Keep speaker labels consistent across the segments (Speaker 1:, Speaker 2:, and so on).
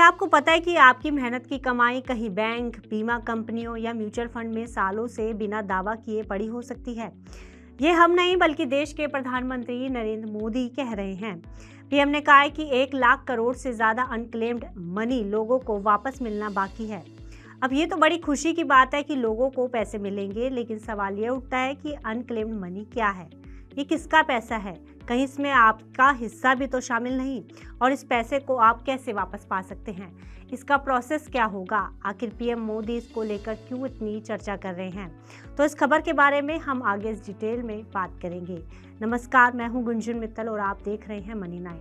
Speaker 1: क्या आपको पता है कि आपकी मेहनत की कमाई कहीं बैंक, बीमा कंपनियों या म्यूचुअल फंड में सालों से बिना दावा किए पड़ी हो सकती है? ये हम नहीं बल्कि देश के प्रधानमंत्री नरेंद्र मोदी कह रहे हैं। पीएम ने कहा है कि 1 लाख करोड़ से ज्यादा अनक्लेम्ड मनी लोगों को वापस मिलना बाकी है। अब ये तो बड़ी खुशी की बात है कि लोगों को पैसे मिलेंगे, लेकिन सवाल ये उठता है कि अनक्लेम्ड मनी क्या है? ये किसका पैसा है? कहीं इसमें आपका हिस्सा भी तो शामिल नहीं। और इस पैसे को आप कैसे वापस पा सकते हैं? इसका प्रोसेस क्या होगा? आखिर पीएम मोदी इसको लेकर क्यों इतनी चर्चा कर रहे हैं? तो इस खबर के बारे में हम आगे इस डिटेल में बात करेंगे। नमस्कार, मैं हूं गुंजन मित्तल और आप देख रहे हैं मनी 9।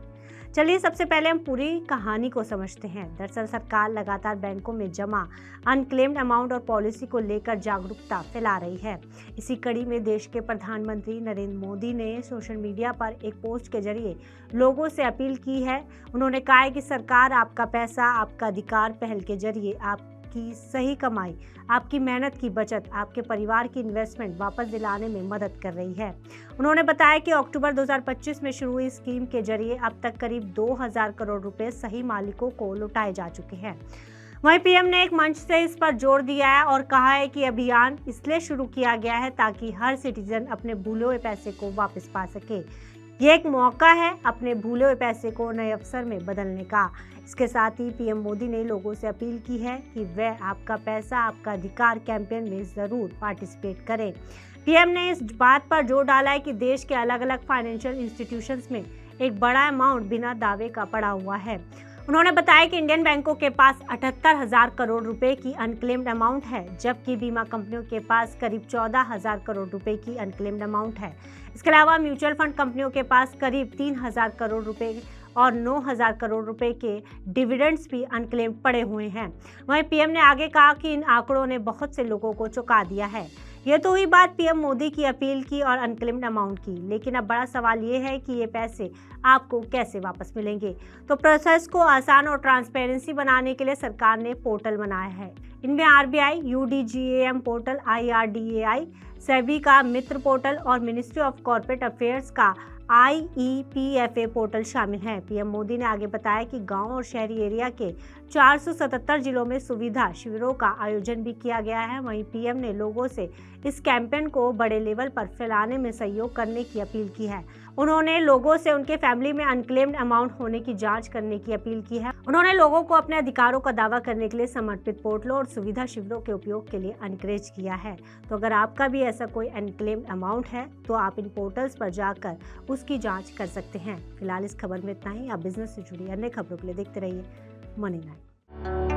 Speaker 1: चलिए सबसे पहले हम पूरी कहानी को समझते हैं। दरअसल सरकार लगातार बैंकों में जमा अनक्लेम्ड अमाउंट और पॉलिसी को लेकर जागरूकता फैला रही है। इसी कड़ी में देश के प्रधानमंत्री नरेंद्र मोदी ने सोशल मीडिया पर एक पोस्ट के जरिए लोगों से अपील की है। उन्होंने कहा है कि सरकार आपका पैसा, आपका अधिकार पहल के जरिए आपकी सही कमाई, आपकी मेहनत की बचत, आपके परिवार की इन्वेस्टमेंट वापस दिलाने में मदद कर रही है। उन्होंने बताया कि अक्टूबर 2025 में शुरू हुई स्कीम के जरिए अब तक करीब 2000 करोड़ रुपए सही मालिकों को लौटाए जा चुके हैं। वहीं पीएम ने एक मंच से इस पर जोर दिया है और कहा है कि अभियान इसलिए शुरू किया गया है ताकि हर सिटीजन अपने भूले हुए पैसे को वापस पा सके। ये एक मौका है अपने भूले हुए पैसे को नए अवसर में बदलने का। इसके साथ ही पीएम मोदी ने लोगों से अपील की है कि वह आपका पैसा, आपका अधिकार कैंपेन में जरूर पार्टिसिपेट करें। पीएम ने इस बात पर जोर डाला है कि देश के अलग अलग फाइनेंशियल इंस्टीट्यूशंस में एक बड़ा अमाउंट बिना दावे का पड़ा हुआ है। उन्होंने बताया कि इंडियन बैंकों के पास 78,000 करोड़ रुपए की अनक्लेम्ड अमाउंट है, जबकि बीमा कंपनियों के पास करीब 14,000 करोड़ रुपए की अनक्लेम्ड अमाउंट है। इसके अलावा म्यूचुअल फंड कंपनियों के पास करीब 3,000 करोड़ रुपए और 9,000 करोड़ रुपए के डिविडेंड्स भी अनक्लेम्ड पड़े हुए हैं। वहीं पीएम ने आगे कहा कि इन आंकड़ों ने बहुत से लोगों को चौंका दिया है। ये तो हुई बात पीएम मोदी की अपील की और अनक्लेम्ड अमाउंट की, लेकिन अब बड़ा सवाल ये है कि ये पैसे आपको कैसे वापस मिलेंगे। तो प्रोसेस को आसान और ट्रांसपेरेंसी बनाने के लिए सरकार ने पोर्टल बनाया है। इनमें आरबीआई, यूडीजीएएम पोर्टल, IRDAI, सेबी का मित्र पोर्टल और मिनिस्ट्री ऑफ कॉर्पोरेट अफेयर्स का IEPFA पोर्टल शामिल है। पीएम मोदी ने आगे बताया कि गांव और शहरी एरिया के 477 जिलों में सुविधा शिविरों का आयोजन भी किया गया है। वहीं पीएम ने लोगों से इस कैंपेन को बड़े लेवल पर फैलाने में सहयोग करने की अपील की है। उन्होंने लोगों से उनके फैमिली में अनक्लेम्ड अमाउंट होने की जांच करने की अपील की है। उन्होंने लोगों को अपने अधिकारों का दावा करने के लिए समर्पित पोर्टलों और सुविधा शिविरों के उपयोग के लिए एनकरेज किया है। तो अगर आपका भी ऐसा कोई अनक्लेम्ड अमाउंट है तो आप इन पोर्टल्स पर जाकर उसकी जांच कर सकते हैं। फिलहाल इस खबर में इतना ही। आप बिजनेस से जुड़ी अन्य खबरों के लिए देखते रहिए मनी 9।